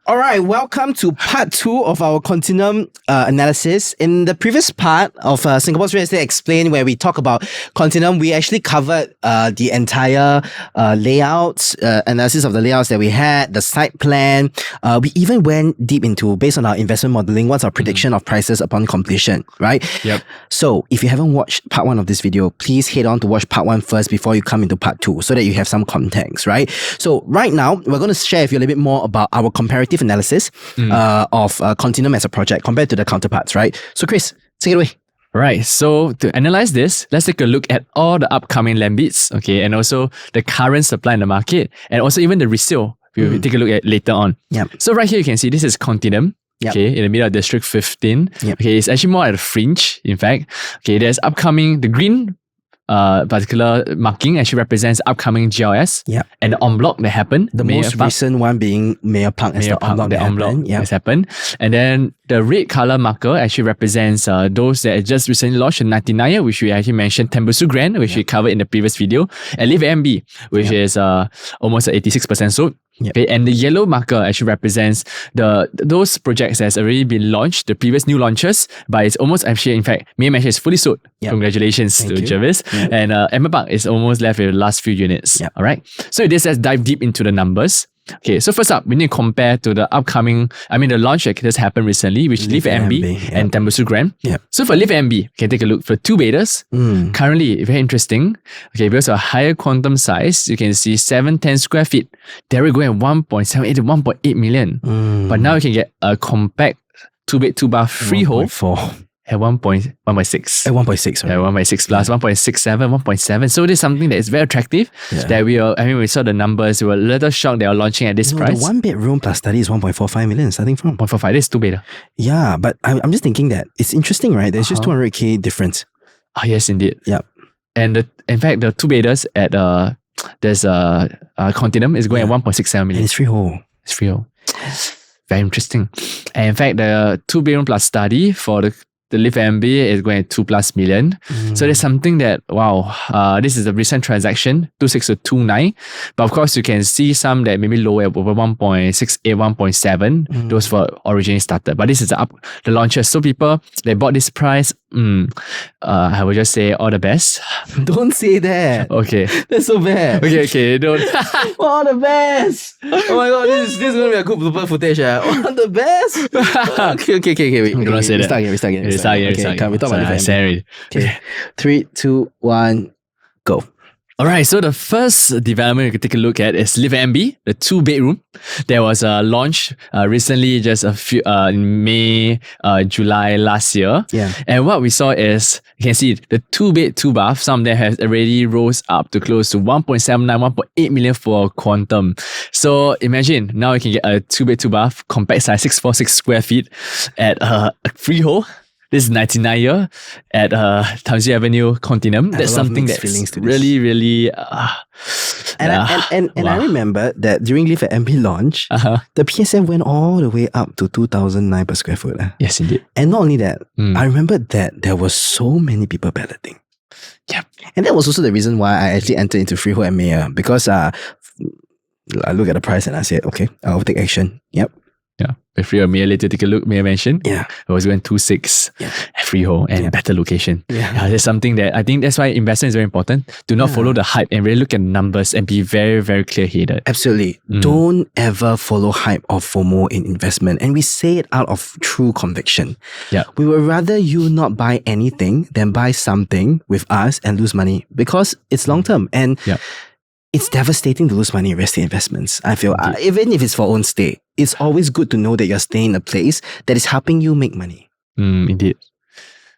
All right, welcome to part 2 of our Continuum analysis. In the previous part of Singapore's Real Estate Explained, where we talk about Continuum, we actually covered the entire layouts, analysis of the layouts that we had, the site plan. We even went deep into, based on our investment modeling, what's our prediction of prices upon completion, right? Yep. So if you haven't watched part 1 of this video, please head on to watch part 1 first before you come into part 2, so that you have some context, right? So right now, we're going to share with you a little bit more about our comparative analysis of Continuum as a project compared to the counterparts, right? So Chris, take it away. Right. So to analyze this, let's take a look at all the upcoming land bids, okay, and also the current supply in the market, and also even the resale. We'll take a look at later on. Yep. So right here you can see this is Continuum. Yep. Okay, in the middle of District 15. Yep. Okay, it's actually more at the fringe, in fact. Okay, there's upcoming, the green particular marking actually represents upcoming GLS. Yeah. And the en bloc that happened. The most recent one being Mayor Park as the en bloc that happened. Has happened. And then the red color marker actually represents those that just recently launched in 99, which we actually mentioned, Tembusu Grand, which we covered in the previous video, and Live MB, which is almost 86% sold. Yep. Okay, and the yellow marker actually represents those projects that has already been launched, the previous new launches, but it's almost actually, in fact, Mayor Mansion is fully sold. Yep. Congratulations to Jervis. Yep. And Emma Park is almost left with the last few units. Yep. All right. So let's dive deep into the numbers. Okay, so first up, we need to compare to the upcoming, the launch that just happened recently, which Live MB and Tembusu Grand. Yep. So for Live MB, you can take a look for 2 bedders. Currently, very interesting. Okay, because of a higher quantum size, you can see 710 square feet. They were going at 1.78 to 1.8 million. But now you can get a compact 2-bed, 2-bath freehold. 1.4. At 1.6. At 1.6, right? At 1.6 plus 1.67, 1.7. So this is something that is very attractive. That we saw the numbers, we were a little shocked they are launching at this price. The 1-bedroom plus study is 1.45 million starting from. 1.45, this is 2-bedder. Yeah, but I'm just thinking that it's interesting, right? There's just 200k difference. Yes, indeed. Yep. And in fact, the 2-bedders at there's Continuum is going at 1.67 million. And it's freehold. It's freehold. Very interesting. And in fact, the 2-bedroom plus study for the Live MB is going at 2+ million. So there's something that, this is a recent transaction, 26 to 29. But of course, you can see some that maybe lower at over 1.68, 1.7. Those were originally started. But this is the launches. So people, they bought this price. I would just say all the best. Don't say that. Okay. That's so bad. Okay, don't. All the best. Oh my god, this is going to be a good blooper footage. All the best. Okay, wait. Don't say that. We start again. Can we talk about the family? Okay. 3, 2, 1, go. Alright, so the first development you can take a look at is Live MB, the 2-bedroom. There was a launch recently, just a few in May, July last year. Yeah. And what we saw is, you can see the 2-bed, 2-bath, some of them has already rose up to close to 1.79, 1.8 million for Quantum. So imagine, now you can get a 2-bed, 2-bath, compact size, 646 square feet at a freehold. This is 99 at Tamsi Avenue, Continuum. That's something that's really, really... And I remember that during Live MB launch, the PSF went all the way up to 2,009 per square foot. Yes, indeed. And not only that, I remember that there were so many people balloting. Yep. And that was also the reason why I actually entered into freehold and Mayor, because I look at the price and I said, okay, I'll take action. Yep. Yeah. If you're Mayor later, take a look, Mayor mentioned. Yeah. It was going 2.6 freehold and better location. Yeah. There's something that I think that's why investment is very important. Do not follow the hype and really look at numbers and be very, very clear-headed. Absolutely. Don't ever follow hype or FOMO in investment. And we say it out of true conviction. Yeah. We would rather you not buy anything than buy something with us and lose money, because it's long-term. And it's devastating to lose money in real estate investments. I feel, even if it's for own stay, it's always good to know that you're staying in a place that is helping you make money. Indeed.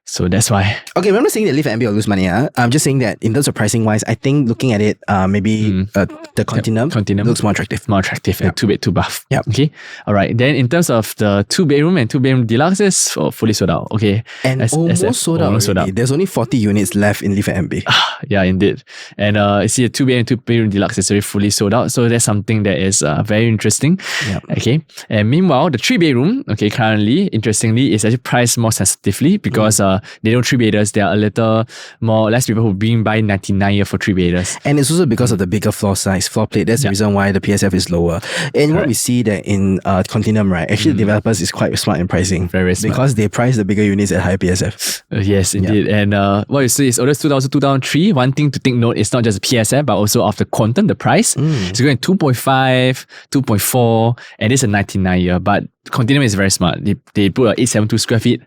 So that's why. Okay, I'm not saying that Live MB will lose money. I'm just saying that in terms of pricing wise, I think looking at it, maybe the Continuum looks more attractive. More attractive. 2-bed, 2-bath. Yeah. Okay. All right. Then in terms of the 2-bedroom and 2-bedroom deluxe is fully sold out. Okay. And almost sold out. There's only 40 units left in Live MB. Yeah, indeed. And you see a 2-bedroom and 2-bedroom deluxe is already fully sold out. So that's something that is very interesting. Yep. Okay. And meanwhile, the 3-bedroom, currently, interestingly, is actually priced more sensitively because they know 3-beders, there are a little more less people who bring by 99 for 3-beders. And it's also because of the bigger floor plate. That's the reason why the PSF is lower. And what we see that in Continuum, right? Actually, the developers is quite smart in pricing. Very smart. Because they price the bigger units at high PSF. Yes, indeed. And what you see is orders 2000, 2003. One thing to take note is not just PSF, but also of the quantum, the price. It's going 2.5, 2.4, and it's a 99-year. But Continuum is very smart. They put a 872 square feet,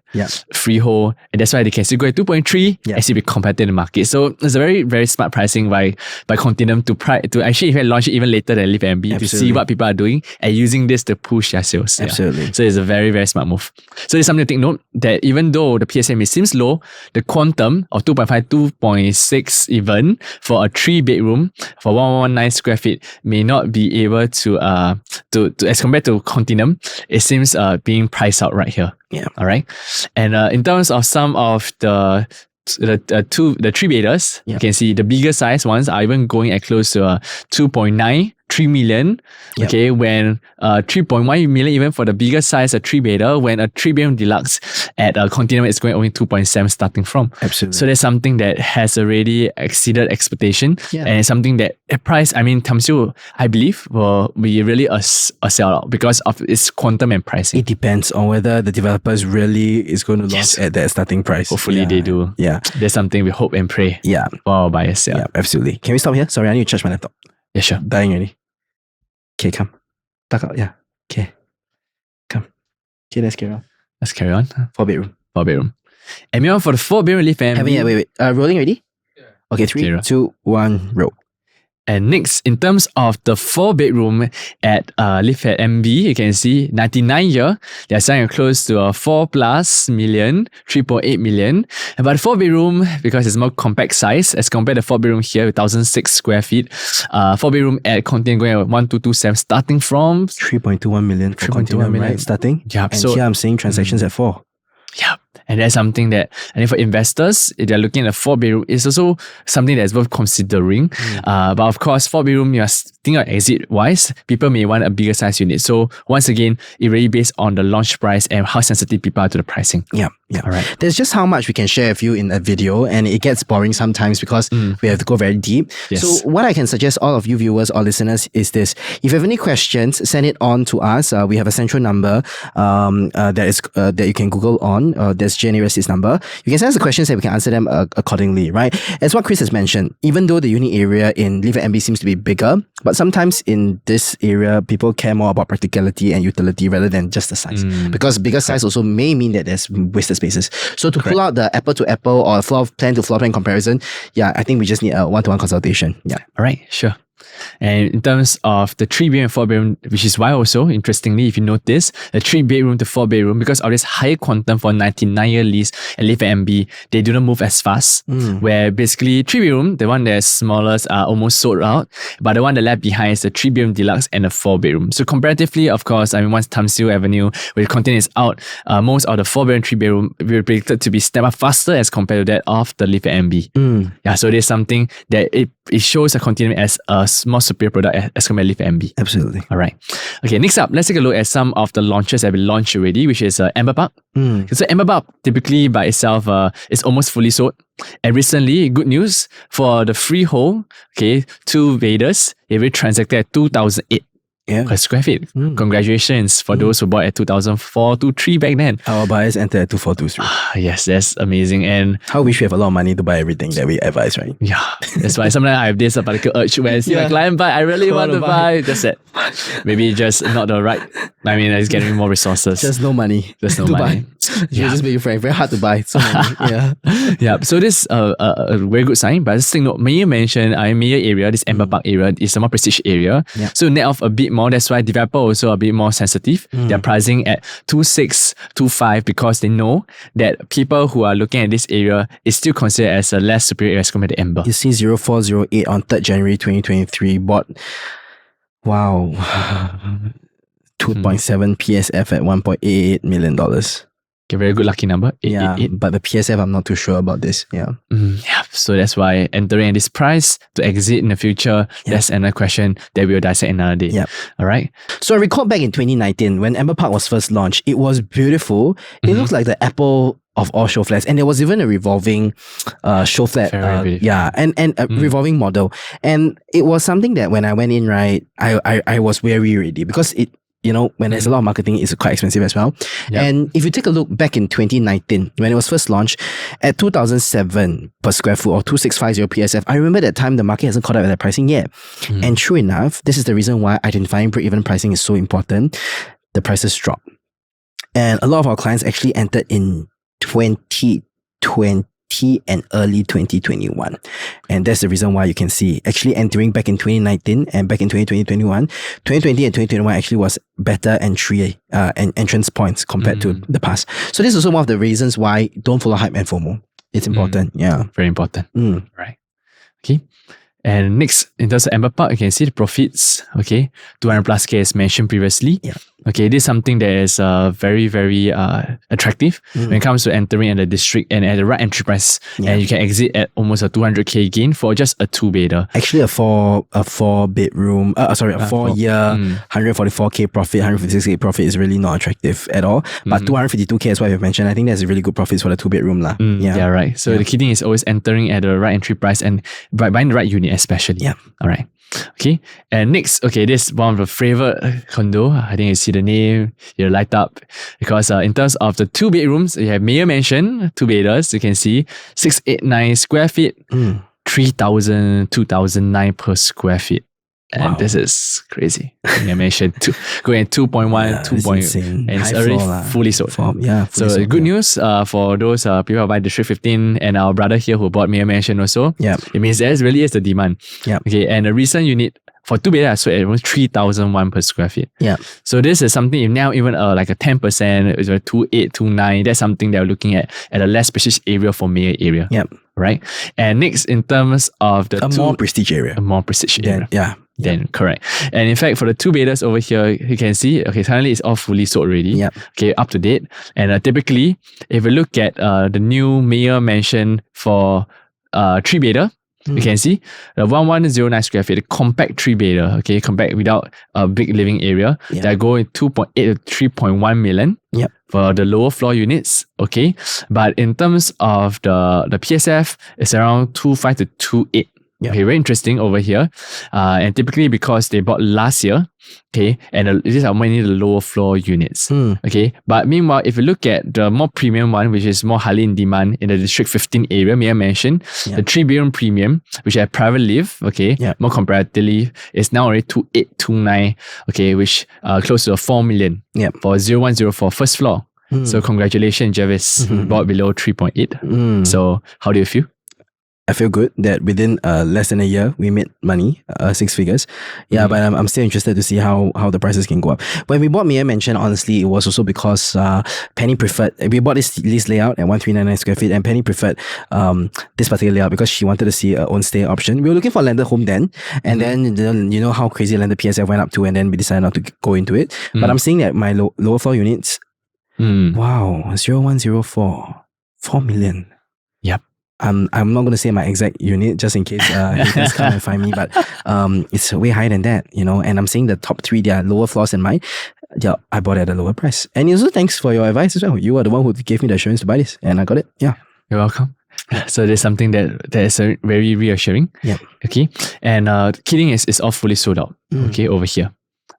freehold, and that's why they can still go at 2.3 and still be competitive in the market. So it's a very, very smart pricing by Continuum to actually even launch it even later than Live Airbnb to see what people are doing and using this to push their sales. Absolutely. So it's a very, very smart move. So there's something to take note that even though the PSA may seem low, the quantum of 2.5, 2.6 even for a 3-bedroom for 119 square feet may not be able to as compared to Continuum, it seems being priced out right here. Yeah. All right. And in terms of some of the 3-beders, you can see the bigger size ones are even going at close to 2.9, 3 million. Okay, when 3.1 million even for the bigger size, a 3-bedder, when a 3-bedroom deluxe at Continuum is going only 2.7 starting from. Absolutely. So there's something that has already exceeded expectation, and something that price, I mean, Tamsil, I believe, will be really a sellout because of its quantum and pricing. It depends on whether the developers really is going to launch at that starting price. Hopefully they do. Yeah. There's something we hope and pray for our buyers. Yeah, absolutely. Can we stop here? Sorry, I need to charge my laptop. Yeah, sure. Dying already. Okay, come. Tuck out. Yeah. Okay. Come. Okay, let's carry on. 4-bedroom. 4-bedroom. And moving on for the 4-bedroom Live Airbnb. Haven't yet. Wait. Rolling already? Yeah. Okay, 3, 2, 1, roll. And next, in terms of the 4-bedroom at Live at MB, you can see 99-year, they're selling close to 4+ million, 3.8 million. But the 4-bedroom, because it's more compact size as compared to 4-bedroom here with 1,006 square feet, 4-bedroom at Continuum going at 1,227 starting from 3.21 million for Continuum, right? Starting. Yeah. And so here I'm seeing transactions at 4. Yeah. And that's something that, and for investors, if they're looking at a 4-bedroom, it's also something that's worth considering. But of course, 4-bedroom, you're thinking of exit wise, people may want a bigger size unit. So once again, it really based on the launch price and how sensitive people are to the pricing. Yeah. All right. There's just how much we can share with you in a video, and it gets boring sometimes because we have to go very deep. Yes. So what I can suggest all of you viewers or listeners is this: if you have any questions, send it on to us. We have a central number that you can Google on. There's JNARS's number. You can send us the questions and we can answer them accordingly, right? As what Chris has mentioned, even though the unit area in Live MB seems to be bigger, but sometimes in this area, people care more about practicality and utility rather than just the size. Because bigger size also may mean that there's wasted spaces. So to pull out the apple to apple or floor plan to floor plan comparison, I think we just need a one-to-one consultation. Yeah. All right, sure. And in terms of the 3-bedroom and 4-bedroom, which is why also, interestingly, if you notice, the 3-bedroom to 4-bedroom, because of this higher quantum for 99-year lease and Live MB, they do not move as fast. Where basically 3-bedroom, the one that's smallest are almost sold out, but the one that left behind is the 3-bedroom deluxe and the 4-bedroom. So comparatively, of course, I mean, once Tamsil Avenue, where the content is out, most of the 4-bedroom, 3-bedroom will be predicted to be step up faster as compared to that of the Live MB. Yeah, so there's something that it shows a Continuum as a more superior product as compared to Live MB. Absolutely. All right. Okay, next up, let's take a look at some of the launches that have been launched already, which is Amber Park. So Amber Park typically by itself is almost fully sold. And recently, good news for the freehold, 2-beders, it will transacted at 2,008 per square feet. Congratulations for those who bought at 2004 to 3 back then. Our buyers entered at 2423. Yes, that's amazing. And how we should have a lot of money to buy everything that we advise, right? Yeah, that's why sometimes I have this particular urge when I see my client buy, I really want to buy. That's it. Maybe just not the right. I mean, it's getting more resources. Just no money. Just no money. Just be frank, very hard to buy. So many. Yeah. So this a very good sign. But just think, Mayor mentioned Mayor area, this Amber Park area is a more prestige area. So net off a bit more. That's why developer also a bit more sensitive. They're pricing at 2.6, 2.5 because they know that people who are looking at this area is still considered as a less superior area as compared to Amber. You see 0408 on 3rd January 2023 bought, wow, 2.7 PSF at $1.88 million. A very good lucky number. 888. But the PSF, I'm not too sure about this. Yeah. So that's why entering at this price to exit in the future, that's another question that we'll dissect another day. All right. So I recall back in 2019 when Amber Park was first launched, it was beautiful. It looks like the Apple of all show flats, and there was even a revolving show flat, Very beautiful. and a revolving model, and it was something that when I went in, right, I was wary already, because it, you know, when there's a lot of marketing, it's quite expensive as well. Yep. And if you take a look back in 2019, when it was first launched at 2007 per square foot or 2650 PSF, I remember that time the market hasn't caught up at that pricing yet. And true enough, this is the reason why identifying break-even pricing is so important. The prices drop. And a lot of our clients actually entered in 2020 and early 2021. And that's the reason why you can see actually entering back in 2019 and back in 2021, 2020 and 2021 actually was better entry and entrance points compared to the past. So this is also one of the reasons why don't follow hype and FOMO. It's important. Yeah. Very important. Right. Okay. And next, in terms of Amber Park, you can see the profits. Okay, 200 plus K as mentioned previously. Yeah. Okay, this is something that is very, very attractive when it comes to entering in the district and at the right entry price. And you can exit at almost a 200K gain for just a two-bedder. Actually, a four bedroom, a 4-year, 144K profit, 156K profit is really not attractive at all. But 252K is what you've mentioned. I think that's a really good profits for the 2-bedroom lah. Yeah, right. So the key thing is always entering at the right entry price and buying the right unit especially. Yeah. All right. Okay. And next, okay, this is one of the favorite condo. I think you see the name, you light up because in terms of the 2 bedrooms, you have Mayor Mansion, 2 bedders. You can see 689 square feet, 3,000, 2,009 per square feet. And this is crazy. Mayor Mansion going at 2.1, 2. And it's High already floor fully sold. Fully So sold, good news for those people who buy District 15 and our brother here who bought Mayor Mansion also. Yeah. It means there really is the demand. Yeah. Okay. And the recent unit for 2 bedder, I sold at almost 3,001 per square feet. Yeah. So this is something, if now even like a 10%, it's a 2.8, 2.9, that's something that we're looking at a less prestigious area for Mayor area. Yeah. Right. And next, in terms of the more prestige area. A more prestige area. Yeah. Then correct. And in fact, for the 2 bedders over here, you can see, okay, currently it's all fully sold already. Yeah. Okay, up to date. And typically, if you look at the new Mayor Mansion for 3 bedder, you can see the 1109 square feet, the compact 3 bedder, okay, compact without a big living area. Yeah. That go in 2.8 to 3.1 million. Yep. For the lower floor units, okay. But in terms of the PSF, it's around 2.5 to 2.8. Yeah. Okay, very interesting over here. And typically because they bought last year, okay, and these are mainly the lower floor units. Okay, but meanwhile, if you look at the more premium one, which is more highly in demand in the District 15 area, may I mention, the 3-bedroom premium, which have private live, okay, more comparatively, is now already 2.829, okay, which close to 4 million for 0104 first floor. So congratulations, Jarvis, bought below 3.8. So how do you feel? I feel good that within less than a year we made money, 6 figures. Yeah, but I'm still interested to see how the prices can go up. When we bought Mayor Mansion, honestly, it was also because Penny preferred. We bought this lease layout at 1399 square feet, and Penny preferred this particular layout because she wanted to see her own stay option. We were looking for a landed home then, and then you know how crazy landed PSF went up to, and then we decided not to go into it. But I'm seeing that my lower floor units, wow, 0104, 4 million. Yep. I'm not going to say my exact unit just in case haters come and find me, but it's way higher than that, you know. And I'm saying the top 3, they are lower floors than mine. Yeah, I bought it at a lower price. And also thanks for your advice as well. You are the one who gave me the assurance to buy this, and I got it. Yeah. You're welcome. So there's something that is very reassuring. Yeah. Okay. And kidding is all fully sold out. Okay, over here.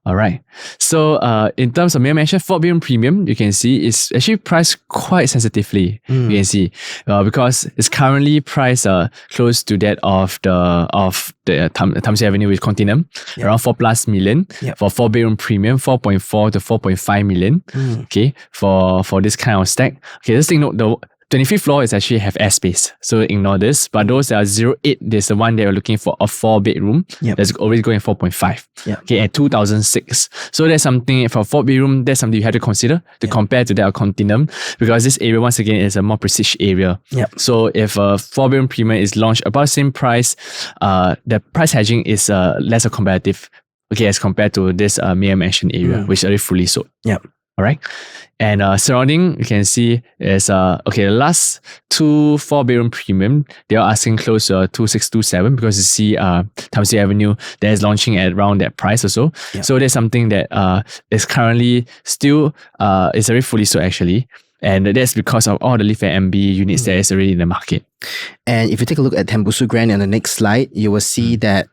All right. So in terms of Mayor Mansion 4-bedroom premium, you can see it's actually priced quite sensitively. You can see because it's currently priced close to that of the Tamsi Avenue with Continuum, around 4+ million for 4-bedroom premium, 4.4 to 4.5 million. Okay, for this kind of stack. Okay, just take note the 25th floor is actually have airspace, so ignore this. But those that are 08, there's the one that are looking for a 4-bedroom. That's already going 4.5. Okay, at 2006. So that's something for 4-bedroom. That's something you have to consider to compare to that Continuum, because this area once again is a more prestige area. So if a 4-bedroom premium is launched about the same price, the price hedging is lesser competitive. Okay, as compared to this Mayor Mansion area, which is already fully sold. All right. And surrounding, you can see is okay, the last 2 4-bedroom premium, they are asking close to 2627 because you see Tamsi Avenue that is launching at around that price or so. So there's something that is currently still is very fully sold actually. And that's because of all the Live MB units that is already in the market. And if you take a look at Tembusu Grand on the next slide, you will see that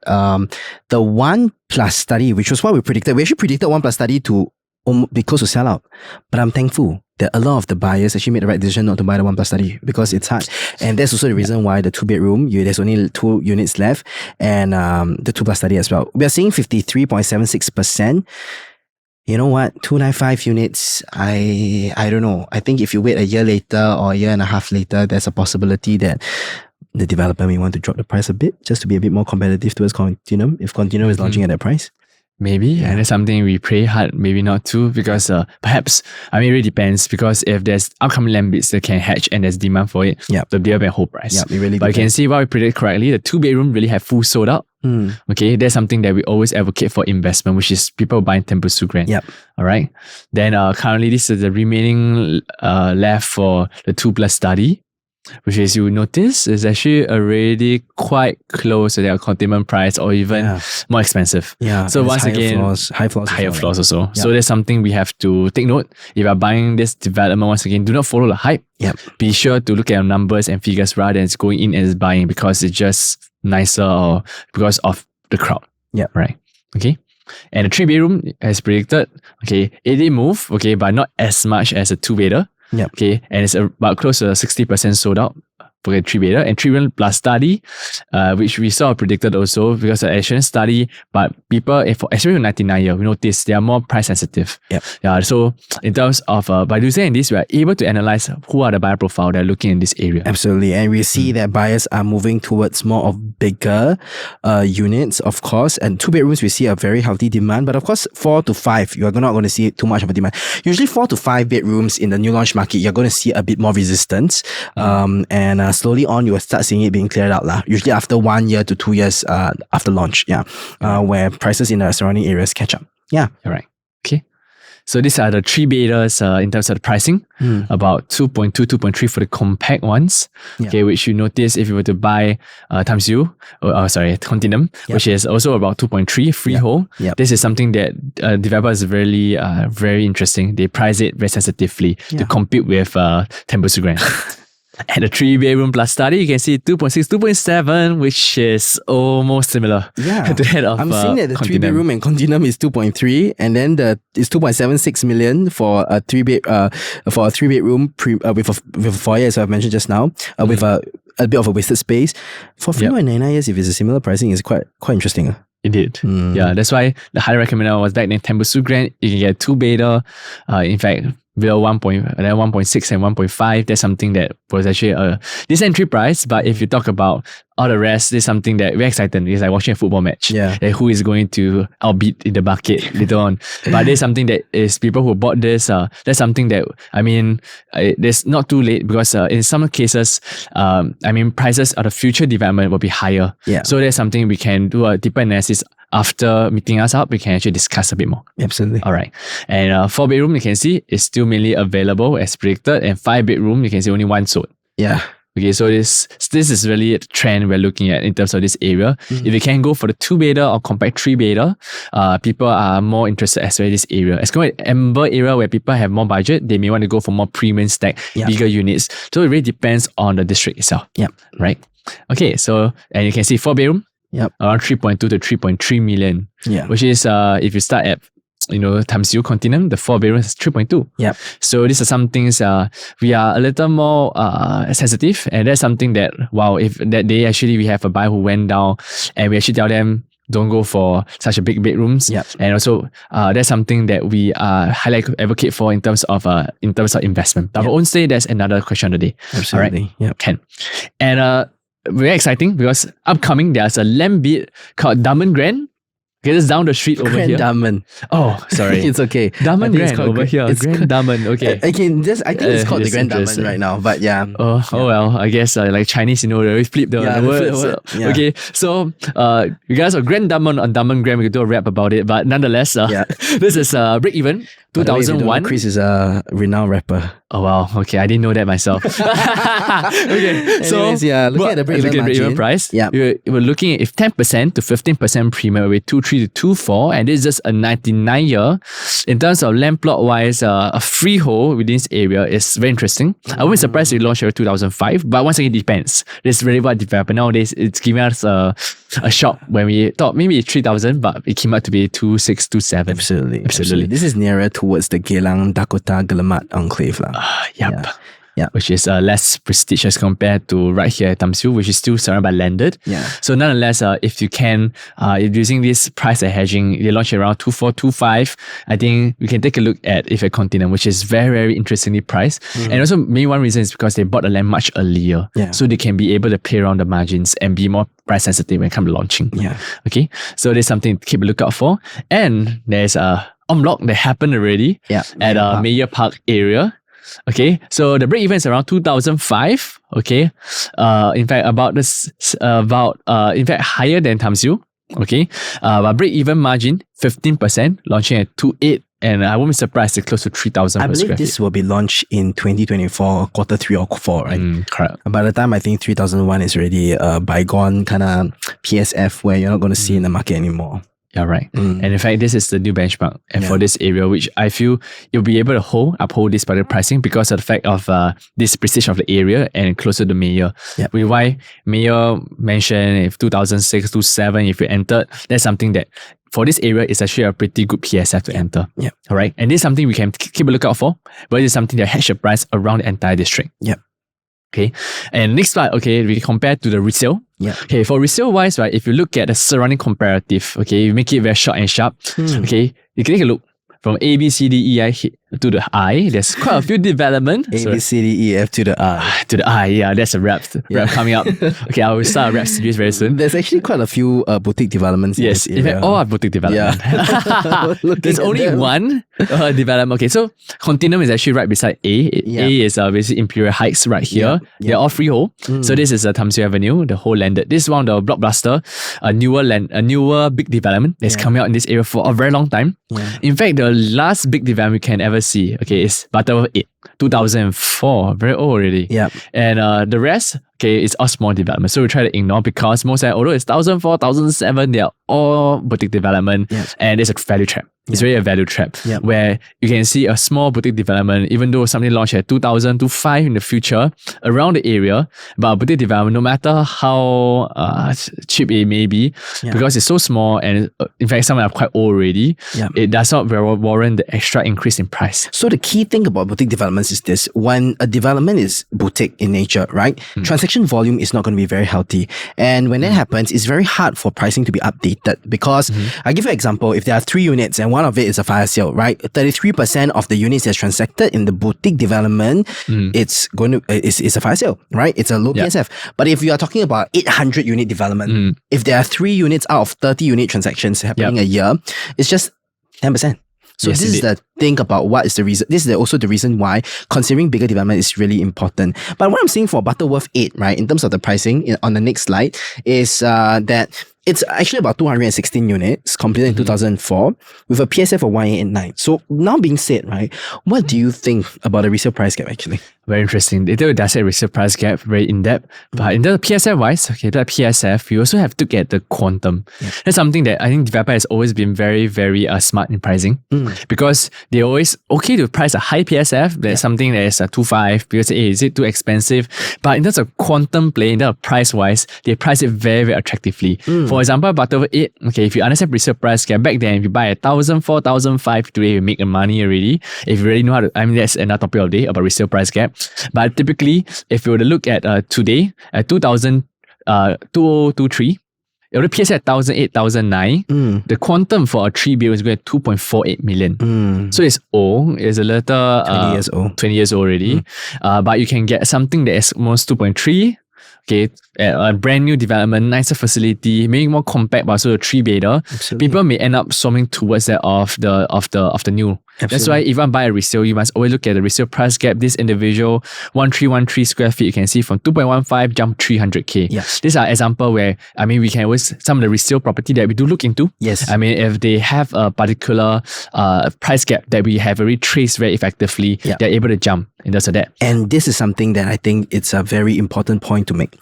the 1 plus study, which was what we predicted, we actually predicted 1 plus study to be close to sell out. But I'm thankful that a lot of the buyers actually made the right decision not to buy the 1 plus study because it's hard. And that's also the reason why the 2-bedroom, there's only 2 units left, and the 2 plus study as well. We are seeing 53.76%. You know what? 295 units, I don't know. I think if you wait a year later or a year and a half later, there's a possibility that the developer may want to drop the price a bit just to be a bit more competitive towards Continuum, if Continuum is launching at that price. Maybe, and that's something we pray hard, maybe not to, because perhaps, it really depends, because if there's upcoming land bids that can hatch and there's demand for it, the deal may hold price. Yeah, it really but depends. you can see what we predict correctly, the 2-bedroom really have full sold out. Okay, that's something that we always advocate for investment, which is people buying Tembusu Grand. Yep. All right. Then currently this is the remaining left for the 2 plus study, which is, you will notice is actually already quite close to their Continuum price or even more expensive. Yeah. So once again, higher floors also. Yep. So that's something we have to take note. If you are buying this development, once again, do not follow the hype. Yep. Be sure to look at your numbers and figures rather than going in and buying because it's just nicer or because of the crowd. Yeah. Right. Okay. And the 3-bedroom, as predicted, okay, it did move, okay, but not as much as a 2-bedder. Yeah. Okay. And it's about close to 60% sold out for a 3-bedder. And 3-bedroom plus study, which we saw predicted also because of Asian study, but people, especially in 99-year, we notice they are more price sensitive. Yep. Yeah. So in terms of, by using this, we are able to analyze who are the buyer profile that are looking in this area. Absolutely. And we see that buyers are moving towards more of bigger units, of course. And 2-bedrooms, we see a very healthy demand. But of course, 4 to 5, you're not going to see too much of a demand. Usually 4 to 5 bedrooms in the new launch market, you're going to see a bit more resistance. And slowly on, you will start seeing it being cleared out. Usually after 1 year to 2 years after launch, where prices in the surrounding areas catch up. Yeah. All right. Okay. So these are the 3-bedders in terms of the pricing, about 2.2, 2.3 for the compact ones, okay, which you notice if you were to buy Continuum, which is also about 2.3 freehold. Yep. This is something that developers really very interesting. They price it very sensitively to compete with Tembusu Grand. And the 3-bedroom plus study, you can see 2.6, 2.7, which is almost similar to that of I'm seeing that the Continuum. 3-bedroom and Continuum is 2.3, and then it's 2.76 million for a 3-bedroom with a foyer, as I've mentioned just now, with a bit of a wasted space. For freehold and 99 years, if it's a similar pricing, it's quite interesting. Indeed. Yeah, that's why the highly recommended was back then Tembusu Grand. You can get 2-bedder. In fact, below 1.6 and 1.5, that's something that was actually a decent entry price. But if you talk about all the rest, there's something that we're excited. It's like watching a football match. Yeah. Like who is going to outbeat in the bucket later on. But there's something that is people who bought this, that's something that, there's not too late because in some cases, prices of the future development will be higher. Yeah. So there's something we can do a deeper analysis after meeting us up. We can actually discuss a bit more. Absolutely. All right. And 4-bedroom, you can see, is still mainly available as predicted. And 5-bedroom, you can see only 1 sold. Yeah. Okay, so this is really a trend we're looking at in terms of this area. If you can go for the 2-bedder or compact 3-bedder, people are more interested as well in this area. As compared to Amber area where people have more budget, they may want to go for more premium stack, bigger units. So it really depends on the district itself. Yeah. Right? Okay, so, and you can see 4-bedroom, around 3.2 to 3.3 million. Yeah. Which is, if you start at times Continuum, the 4-bedroom is 3.2. Yep. So these are some things we are a little more sensitive, and that's something that if that day actually we have a buyer who went down and we actually tell them don't go for such a big bedrooms. Yep. And also that's something that we highly advocate for in terms of investment. But I won't say that's another question of the day. Absolutely. All right? Yep. Can. And very exciting because upcoming there's a land bid called Diamond Grand. Okay, it's down the street over Grand here. Diamond. Oh, sorry. It's okay. Diamond Grand over here. It's Grand Diamond. Okay. I think it's called the Grand Diamond right now. But yeah. Oh well. I guess like Chinese, they always flip the words. Yeah. Okay. So you guys are Grand Diamond on Diamond Grand. We could do a rap about it. But nonetheless, this is break even. By the way, if you don't know, 2001. Chris is a renowned rapper. Oh wow, okay, I didn't know that myself. Okay, so Anyways, yeah, looking at the break-even margin. price, Yeah. we're looking at if 10% to 15% premium with 2.3 to 2.4, and this is just a 99-year. In terms of land plot wise, a freehold within this area is very interesting. I wouldn't be surprised if we launched in 2005, but once again, it depends. This is really what developer nowadays. It's giving us a shock when we thought maybe 3,000, but it came out to be 2.6, 2.7. Absolutely. This is nearer towards the Geylang, Dakota, Guillemard enclave. Yep. Yeah. Which is less prestigious compared to right here at Tam Siu, which is still surrounded by landed. Yeah. So nonetheless, if you can, if using this price at hedging, they launch around 2.4, 2.5. I think we can take a look at if a Continuum, which is very, very interestingly priced. And also, maybe one reason is because they bought the land much earlier. Yeah. So they can be able to play around the margins and be more price sensitive when it comes to launching. Yeah. Okay. So there's something to keep a lookout for. And there's a en bloc that happened already at Mayor Park area. Okay, so the break even is around 2005. Okay, in fact, in fact higher than Tam Siu. Okay, but break even margin 15%, launching at 2.8, and I won't be surprised it's close to 3,000 I per believe square this feet. will be launched in 2024, quarter 3 or 4, right? Correct. By the time I think 3001 is already a bygone kind of PSF where you're not going to see in the market anymore. Yeah, right. And in fact, this is the new benchmark and for this area, which I feel you'll be able to uphold this particular pricing because of the fact of this prestige of the area and closer to Mayor. Yep. With why Mayor mentioned if 2006, 2007, if you entered, that's something that for this area is actually a pretty good PSF to enter. Yep. All right. And this is something we can keep a lookout for, but it's something that hedge the price around the entire district. Yep. Okay. And next slide, okay, we compare to the resale. Yeah. Okay, for resale wise, right, if you look at the surrounding comparative, okay, you make it very short and sharp. Okay, you can take a look from A, B, C, D, E, I to the I. There's quite a few development. A, B, C, D, E, F to the I. To the I, yeah, that's a rap coming up. Okay, I will start a rap series very soon. There's actually quite a few boutique developments in this area. In fact, all are boutique development. Yeah. There's only one development. Okay, so Continuum is actually right beside A. A is basically Imperial Heights right here. They're all freehold. So this is Tam Siu Avenue, the whole landed. This is one of the blockbuster, a newer big development that's coming out in this area for a very long time. In fact, the last big development we can ever see, okay, is Butterworth 8, 2004, very old already. Yeah. And the rest, okay, it's all small development. So we try to ignore because most of although it's 2004, 2007, they are all boutique development and it's a value trap. It's really a value trap where you can see a small boutique development, even though something launched at 2005 in the future around the area, but a boutique development, no matter how cheap it may be, because it's so small and in fact some are quite old already, it does not warrant the extra increase in price. So the key thing about boutique developments is this: when a development is boutique in nature, right, transaction volume is not going to be very healthy. And when that happens, it's very hard for pricing to be updated because I give you an example. If there are 3 units and one of it is a fire sale, right? 33% of the units that's transacted in the boutique development, it's a fire sale, right? It's a low PSF. But if you are talking about 800 unit development, if there are 3 units out of 30 unit transactions happening a year, it's just 10%. So this is the thing about what is the reason. This is also the reason why considering bigger development is really important. But what I'm seeing for Butterworth 8, right, in terms of the pricing on the next slide, is that it's actually about 216 units completed in 2004 with a PSF of 189. So now being said, right, what do you think about the resale price gap actually? Very interesting. They do dissect resale price gap very in depth. But in the PSF wise, okay, that PSF, you also have to get the quantum. That's something that I think developer has always been very, very smart in pricing because they're always okay to price a high PSF. That's something that is a 2.5 because hey, is it too expensive? But in terms of quantum play, in terms of price wise, they price it very, very attractively. For example, Butterworth 8, okay, if you understand resale price gap, back then if you buy 1,000, 4,000, 5,000, today you make the money already. If you really know how to, I mean, that's another topic of the day about resale price gap. But typically, if you were to look at today, at 2023, it would PS at 1,008, 1,009. The quantum for a 3 is going to 2.48 million. So it's old. It's a little 20 years old. 20 years old already. But you can get something that is almost 2.3. Okay, a brand new development, nicer facility, maybe more compact, but also a 3-bedder. People may end up swarming towards that of the new. That's why if you want to buy a resale, you must always look at the resale price gap. This individual 1313 square feet, you can see from 2.15 jump 300k. Yeah. These are example where we can always some of the resale property that we do look into. Yes. If they have a particular price gap that we have already traced very effectively, they're able to jump in terms of that. And this is something that I think it's a very important point to make.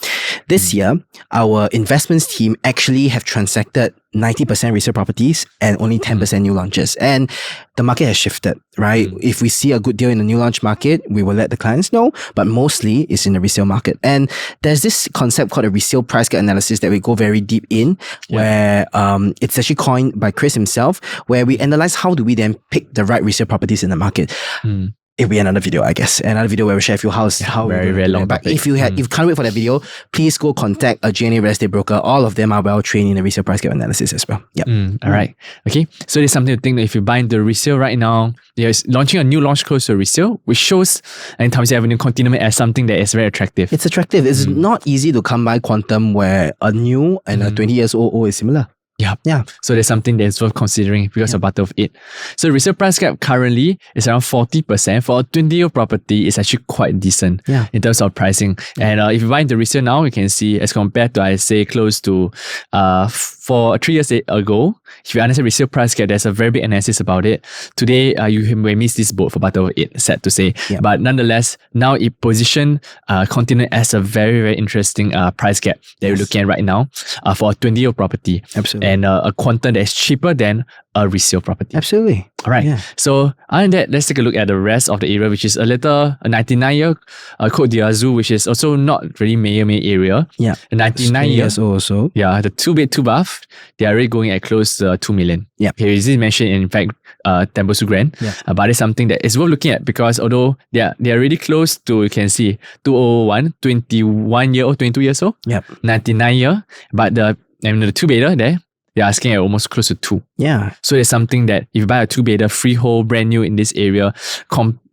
This year, our investments team actually have transacted 90% resale properties and only 10% new launches. And the market has shifted, right? If we see a good deal in the new launch market, we will let the clients know, but mostly it's in the resale market. And there's this concept called a resale price gap analysis that we go very deep in, where it's actually coined by Chris himself, where we analyze how do we then pick the right resale properties in the market. It'll be another video, I guess. Another video where we share with you how very long back. topic. If you can't wait for that video, please go contact a GNA real estate broker. All of them are well trained in the resale price gap analysis as well. Yep. All right. Okay. So there's something to think that if you buy into resale right now, there's launching a new launch close to resale, which shows in Thammasat Avenue Continuum as something that is very attractive. It's attractive. It's not easy to come by Quantum where a new and a 20 years old is similar. Yeah. So there's something that's worth considering because of part of it. So resale price gap currently is around 40%. For a 20-year property, it's actually quite decent in terms of pricing. And if you buy into resale now, you can see as compared to, I say, close to 3 years ago, if you understand resale price gap, there's a very big analysis about it. Today, you may miss this boat for part of it, sad to say. Yeah. But nonetheless, now it positions Continuum as a very, very interesting price gap that we're looking at right now for a 20-year property. Absolutely. And a quantum that is cheaper than a resale property. Absolutely. All right. Yeah. So other than that, let's take a look at the rest of the area, which is a 99-year Côte d'Azur, which is also not really main area. Yeah. The 99 years old also. Yeah, the 2-bed, 2-bath, they are already going at close to 2 million. Yeah. Okay, this is mentioned in fact, Tembusu Grand. Yeah. But it's something that is worth looking at because although they are really close to, you can see, 2001, 21-year-old, 22 years old. Yep. 99-year, but the 2-bedder there, they're asking at almost close to 2. Yeah. So it's something that if you buy a 2-bedder freehold brand new in this area,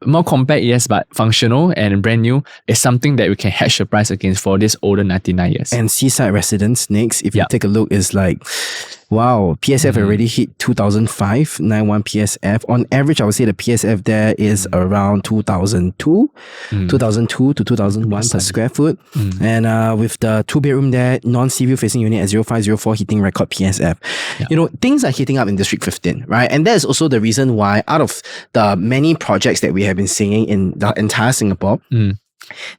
more compact, yes, but functional and brand new, is something that we can hedge the price against for this older 99 years. And seaside residence next, if you take a look, is like, wow, PSF already hit 2005, 91 PSF. On average, I would say the PSF there is around 2002 to 2001 per square foot. And with the 2-bedroom there, non-sea view facing unit at 0504 hitting record PSF. Yeah. You know, things are heating up in District 15, right? And that is also the reason why out of the many projects that we have been seeing in the entire Singapore,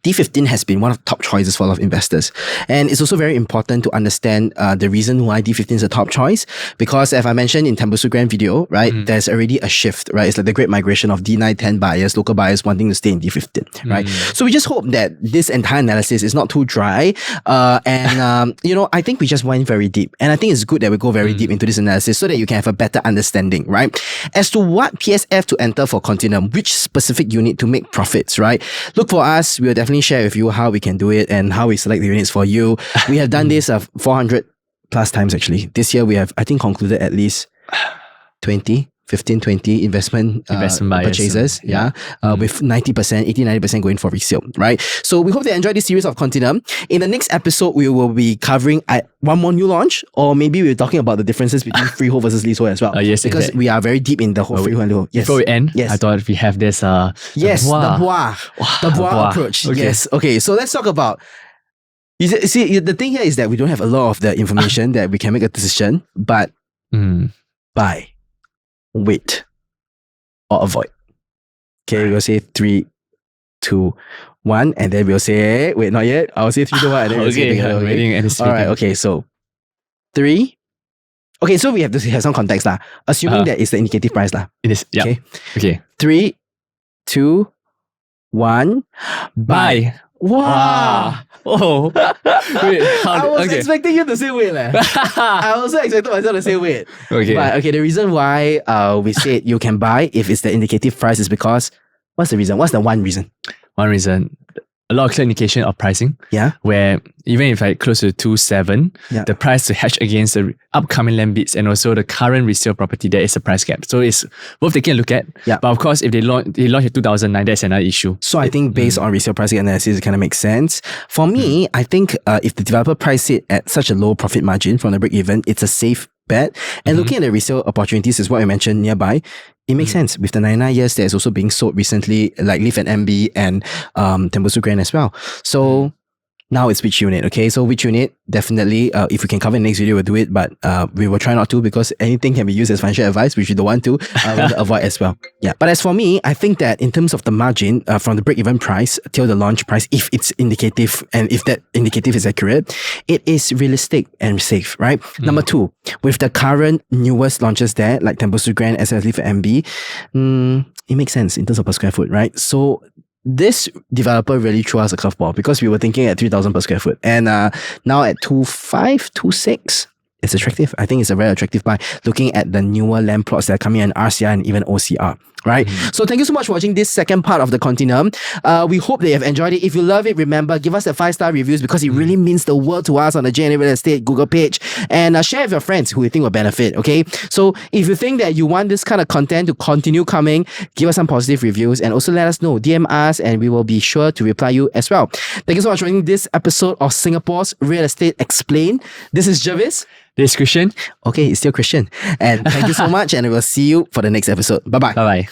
D15 has been one of the top choices for a lot of investors. And it's also very important to understand the reason why D15 is a top choice, because as I mentioned in Tembusu Grand video, right, there's already a shift, right? It's like the great migration of D9, 10 buyers, local buyers wanting to stay in D15, right? So we just hope that this entire analysis is not too dry. You know, I think we just went very deep. And I think it's good that we go very deep into this analysis so that you can have a better understanding, right? As to what PSF to enter for Continuum, which specific unit to make profits, right? Look for us. We'll definitely share with you how we can do it and how we select the units for you. We have done this 400 plus times actually. This year we have, I think, concluded at least 20 investment purchases, with 90% going for resale, right? So we hope they enjoyed this series of Continuum. In the next episode, we will be covering one more new launch, or maybe we're talking about the differences between freehold versus leasehold as well. Yes, because we are very deep in the whole freehold and leasehold. Yes. Before we end, yes. I thought we have this the bois approach. Okay. Yes. Okay, so let's talk about. You see, the thing here is that we don't have a lot of the information that we can make a decision, but buy, wait, or avoid. Okay, we'll say 3, 2, 1, and then we'll say, wait, not yet. I'll say 3, 2, 1, and then we'll say together. Okay? All right, okay, so 3. Okay, so we have to have some context lah. Assuming that it's the indicative price lah. It is, yeah. Okay. 3, 2, 1, buy. Wow. Oh. Wait, I was expecting you to say wait. I also expected myself to say wait. Okay. But okay, the reason why we said you can buy if it's the indicative price is because, what's the reason? What's the one reason? One reason, a lot of clear indication of pricing. Yeah. Where even if close to 2.7, the price to hedge against the upcoming land bids and also the current resale property, there is a price gap. So it's worth taking a look at. Yeah. But of course, if they launch in 2009, that's another issue. So I think based on resale pricing analysis, it kind of makes sense. For me, I think if the developer price it at such a low profit margin from the break even, it's a safe bad. And looking at the resale opportunities is what I mentioned nearby. It makes sense. With the 99 years, there's also being sold recently, like Leaf and MB and Tembusu Grand as well. So now it's which unit, okay? So which unit, definitely, if we can cover in the next video, we'll do it, but we will try not to because anything can be used as financial advice, which we don't want to avoid as well. Yeah. But as for me, I think that in terms of the margin, from the break-even price till the launch price, if it's indicative and if that indicative is accurate, it is realistic and safe, right? Number two, with the current newest launches there, like Tembusu Grand, as well as Leaf and MB, it makes sense in terms of per square foot, right? So this developer really threw us a curveball because we were thinking at 3,000 per square foot, and now at 2,500, 2,600, it's attractive. I think it's a very attractive buy looking at the newer land plots that are coming in RCR and even OCR. Right? So thank you so much for watching this second part of the Continuum. We hope that you have enjoyed it. If you love it, remember, give us the 5-star reviews because it really means the world to us on the JNA Real Estate Google page, and share with your friends who you think will benefit, okay? So if you think that you want this kind of content to continue coming, give us some positive reviews and also let us know, DM us, and we will be sure to reply you as well. Thank you so much for watching this episode of Singapore's Real Estate Explained. This is Jervis. This is Christian. Okay, it's still Christian. And thank you so much, and we'll see you for the next episode. Bye-bye. Bye-bye.